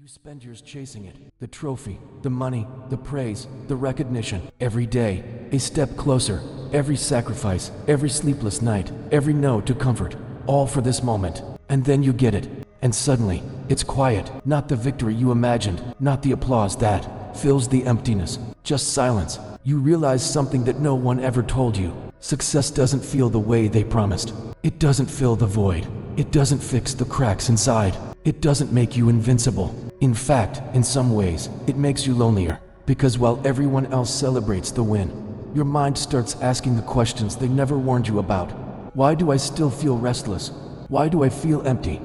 You spend years chasing it. The trophy, the money, the praise, the recognition. Every day, a step closer. Every sacrifice, every sleepless night, every no to comfort. All for this moment. And then you get it. And suddenly, it's quiet. Not the victory you imagined. Not the applause that fills the emptiness. Just silence. You realize something that no one ever told you. Success doesn't feel the way they promised. It doesn't fill the void. It doesn't fix the cracks inside. It doesn't make you invincible. In fact, in some ways, it makes you lonelier. Because while everyone else celebrates the win, your mind starts asking the questions they never warned you about. Why do I still feel restless? Why do I feel empty?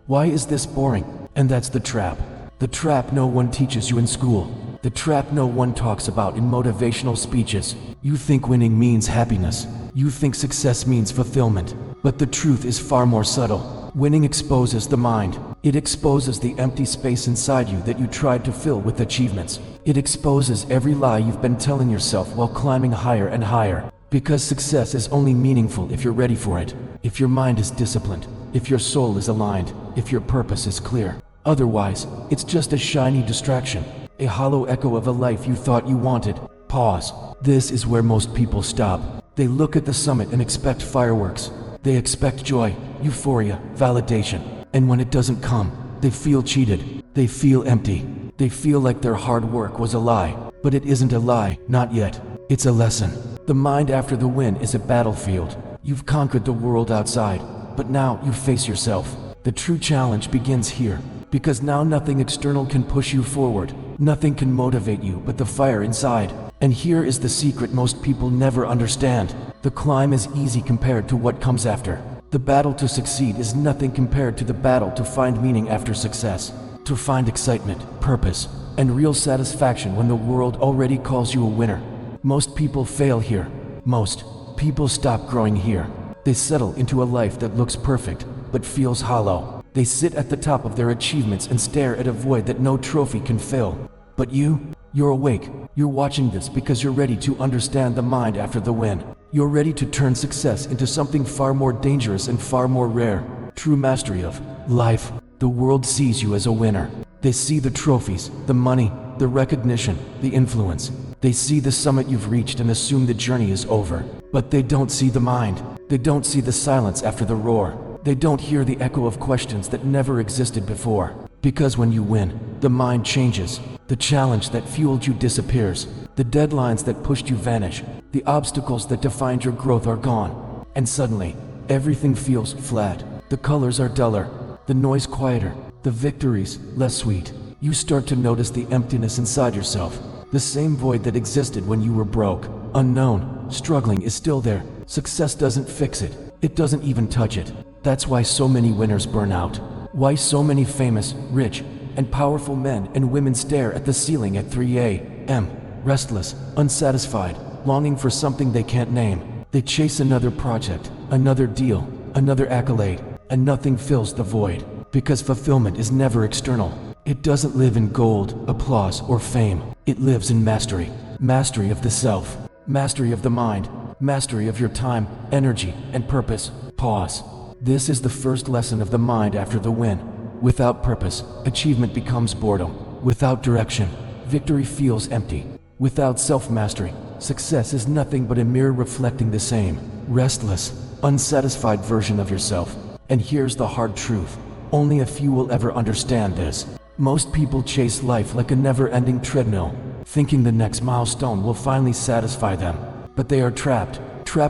Why is this boring? And that's the trap. The trap no one teaches you in school. The trap no one talks about in motivational speeches. You think winning means happiness. You think success means fulfillment. But the truth is far more subtle. Winning exposes the mind. It exposes the empty space inside you that you tried to fill with achievements. It exposes every lie you've been telling yourself while climbing higher and higher. Because success is only meaningful if you're ready for it. If your mind is disciplined. If your soul is aligned. If your purpose is clear. Otherwise, it's just a shiny distraction. A hollow echo of a life you thought you wanted. Pause. This is where most people stop. They look at the summit and expect fireworks. They expect joy, euphoria, validation. And when it doesn't come, they feel cheated. They feel empty. They feel like their hard work was a lie. But it isn't a lie, not yet. It's a lesson. The mind after the win is a battlefield. You've conquered the world outside, but now you face yourself. The true challenge begins here. Because now nothing external can push you forward. Nothing can motivate you but the fire inside. And here is the secret most people never understand. The climb is easy compared to what comes after. The battle to succeed is nothing compared to the battle to find meaning after success. To find excitement, purpose, and real satisfaction when the world already calls you a winner. Most people fail here. Most people stop growing here. They settle into a life that looks perfect, but feels hollow. They sit at the top of their achievements and stare at a void that no trophy can fill. But you're awake. You're watching this because you're ready to understand the mind after the win. You're ready to turn success into something far more dangerous and far more rare. True mastery of life. The world sees you as a winner. They see the trophies, the money, the recognition, the influence. They see the summit you've reached and assume the journey is over. But they don't see the mind. They don't see the silence after the roar. They don't hear the echo of questions that never existed before. Because when you win, the mind changes. The challenge that fueled you disappears. The deadlines that pushed you vanish. The obstacles that defined your growth are gone. And suddenly, everything feels flat. The colors are duller. The noise quieter. The victories less sweet. You start to notice the emptiness inside yourself. The same void that existed when you were broke, unknown, struggling is still there. Success doesn't fix it. It doesn't even touch it. That's why so many winners burn out. Why so many famous, rich, and powerful men and women stare at the ceiling at 3 a.m., restless, unsatisfied, longing for something they can't name. They chase another project, another deal, another accolade, and nothing fills the void. Because fulfillment is never external. It doesn't live in gold, applause, or fame. It lives in mastery. Mastery of the self. Mastery of the mind. Mastery of your time, energy, and purpose. Pause. This is the first lesson of the mind after the win. Without purpose, achievement becomes boredom. Without direction, victory feels empty. Without self-mastery, success is nothing but a mirror reflecting the same restless, unsatisfied version of yourself. And here's the hard truth. Only a few will ever understand this. Most people chase life like a never-ending treadmill, thinking the next milestone will finally satisfy them. But they are trapped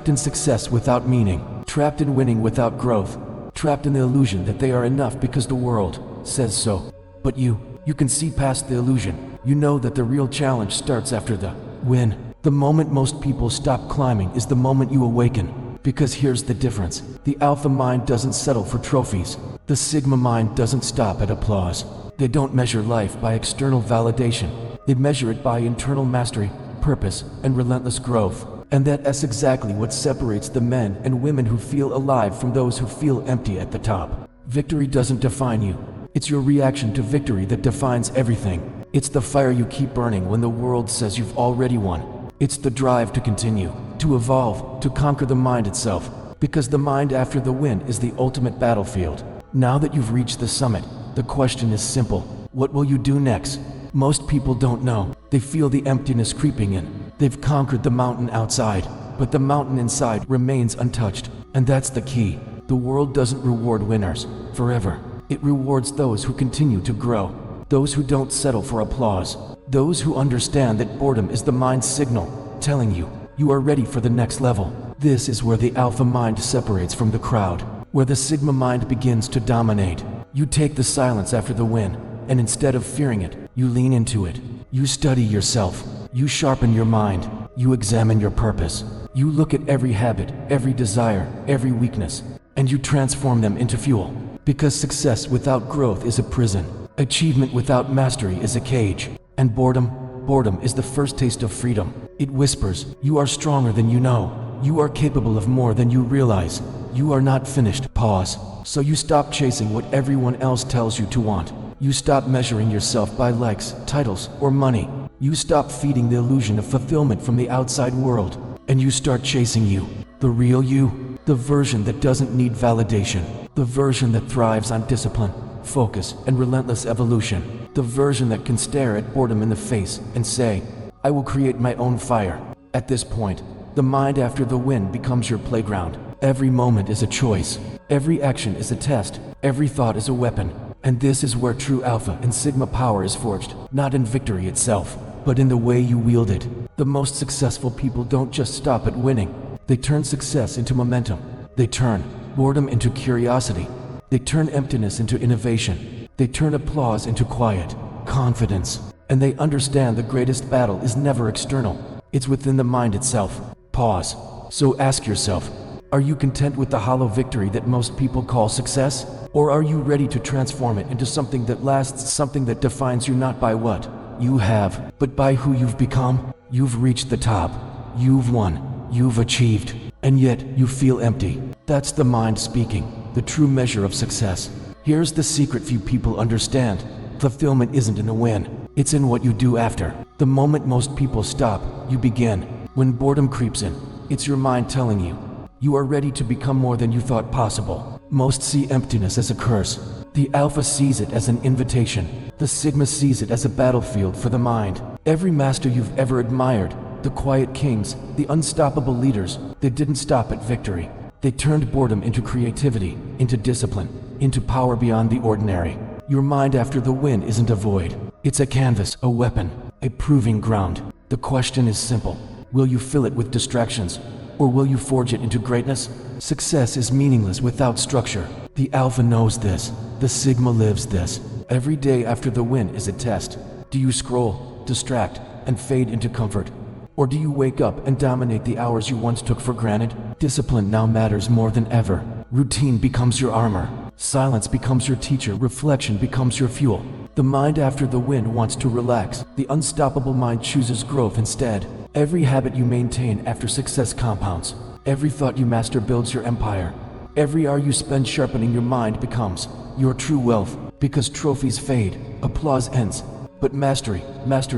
in success without meaning, trapped in winning without growth, trapped in the illusion that they are enough because the world says so. But you can see past the illusion. You know that the real challenge starts after the win. The moment most people stop climbing is the moment you awaken. Because here's the difference. The alpha mind doesn't settle for trophies. The sigma mind doesn't stop at applause. They don't measure life by external validation. They measure it by internal mastery, purpose, and relentless growth. And that's exactly what separates the men and women who feel alive from those who feel empty at the top. Victory doesn't define you. It's your reaction to victory that defines everything. It's the fire you keep burning when the world says you've already won. It's the drive to continue, to evolve, to conquer the mind itself. Because the mind after the win is the ultimate battlefield. Now that you've reached the summit, the question is simple. What will you do next? Most people don't know. They feel the emptiness creeping in. They've conquered the mountain outside, but the mountain inside remains untouched. And that's the key. The world doesn't reward winners forever. It rewards those who continue to grow, those who don't settle for applause, those who understand that boredom is the mind's signal, telling you, you are ready for the next level. This is where the alpha mind separates from the crowd, where the sigma mind begins to dominate. You take the silence after the win, and instead of fearing it, you lean into it. You study yourself. You sharpen your mind. You examine your purpose. You look at every habit, every desire, every weakness, and you transform them into fuel. Because success without growth is a prison. Achievement without mastery is a cage. And boredom is the first taste of freedom. It whispers, you are stronger than you know. You are capable of more than you realize. You are not finished. Pause. So you stop chasing what everyone else tells you to want. You stop measuring yourself by likes, titles, or money. You stop feeding the illusion of fulfillment from the outside world. And you start chasing you. The real you. The version that doesn't need validation. The version that thrives on discipline, focus, and relentless evolution. The version that can stare at boredom in the face and say, I will create my own fire. At this point, the mind after the win becomes your playground. Every moment is a choice. Every action is a test. Every thought is a weapon. And this is where true alpha and sigma power is forged, not in victory itself, but in the way you wield it. The most successful people don't just stop at winning. They turn success into momentum. They turn boredom into curiosity. They turn emptiness into innovation. They turn applause into quiet, confidence. And they understand the greatest battle is never external. It's within the mind itself. Pause. So ask yourself, are you content with the hollow victory that most people call success? Or are you ready to transform it into something that lasts, something that defines you not by what you have, but by who you've become? You've reached the top. You've won. You've achieved. And yet you feel empty. That's the mind speaking, the true measure of success. Here's the secret few people understand. Fulfillment isn't in a win. It's in what you do after. The moment most people stop, you begin. When boredom creeps in, it's your mind telling you, you are ready to become more than you thought possible. Most see emptiness as a curse. The alpha sees it as an invitation. The sigma sees it as a battlefield for the mind. Every master you've ever admired, the quiet kings, the unstoppable leaders, they didn't stop at victory. They turned boredom into creativity, into discipline, into power beyond the ordinary. Your mind after the win isn't a void. It's a canvas, a weapon, a proving ground. The question is simple. Will you fill it with distractions? Or will you forge it into greatness? Success is meaningless without structure. The alpha knows this. The sigma lives this. Every day after the win is a test. Do you scroll, distract, and fade into comfort? Or do you wake up and dominate the hours you once took for granted? Discipline now matters more than ever. Routine becomes your armor. Silence becomes your teacher. Reflection becomes your fuel. The mind after the win wants to relax. The unstoppable mind chooses growth instead. Every habit you maintain after success compounds. Every thought you master builds your empire. Every hour you spend sharpening your mind becomes your true wealth. Because trophies fade, applause ends, but mastery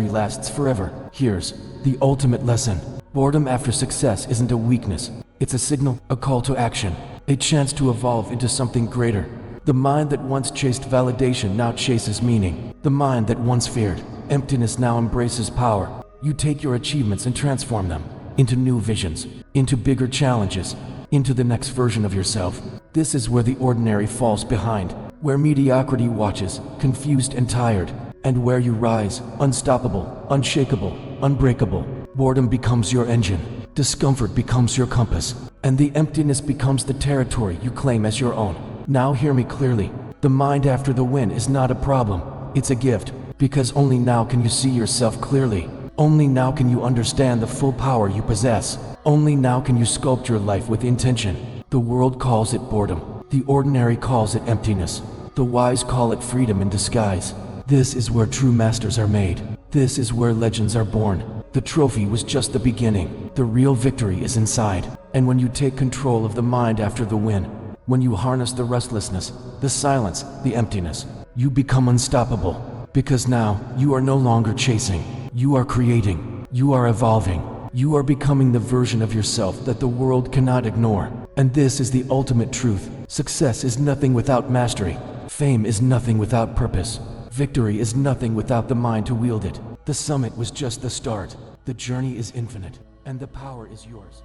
lasts forever. Here's the ultimate lesson. Boredom after success isn't a weakness. It's a signal, a call to action, a chance to evolve into something greater. The mind that once chased validation now chases meaning. The mind that once feared emptiness now embraces power. You take your achievements and transform them into new visions, into bigger challenges, into the next version of yourself. This is where the ordinary falls behind, where mediocrity watches, confused and tired, and where you rise, unstoppable, unshakable, unbreakable. Boredom becomes your engine, discomfort becomes your compass, and the emptiness becomes the territory you claim as your own. Now hear me clearly. The mind after the win is not a problem, it's a gift, because only now can you see yourself clearly. Only now can you understand the full power you possess. Only now can you sculpt your life with intention. The world calls it boredom. The ordinary calls it emptiness. The wise call it freedom in disguise. This is where true masters are made. This is where legends are born. The trophy was just the beginning. The real victory is inside. And when you take control of the mind after the win, when you harness the restlessness, the silence, the emptiness, you become unstoppable. Because now, you are no longer chasing. You are creating. You are evolving. You are becoming the version of yourself that the world cannot ignore. And this is the ultimate truth. Success is nothing without mastery. Fame is nothing without purpose. Victory is nothing without the mind to wield it. The summit was just the start. The journey is infinite, and the power is yours.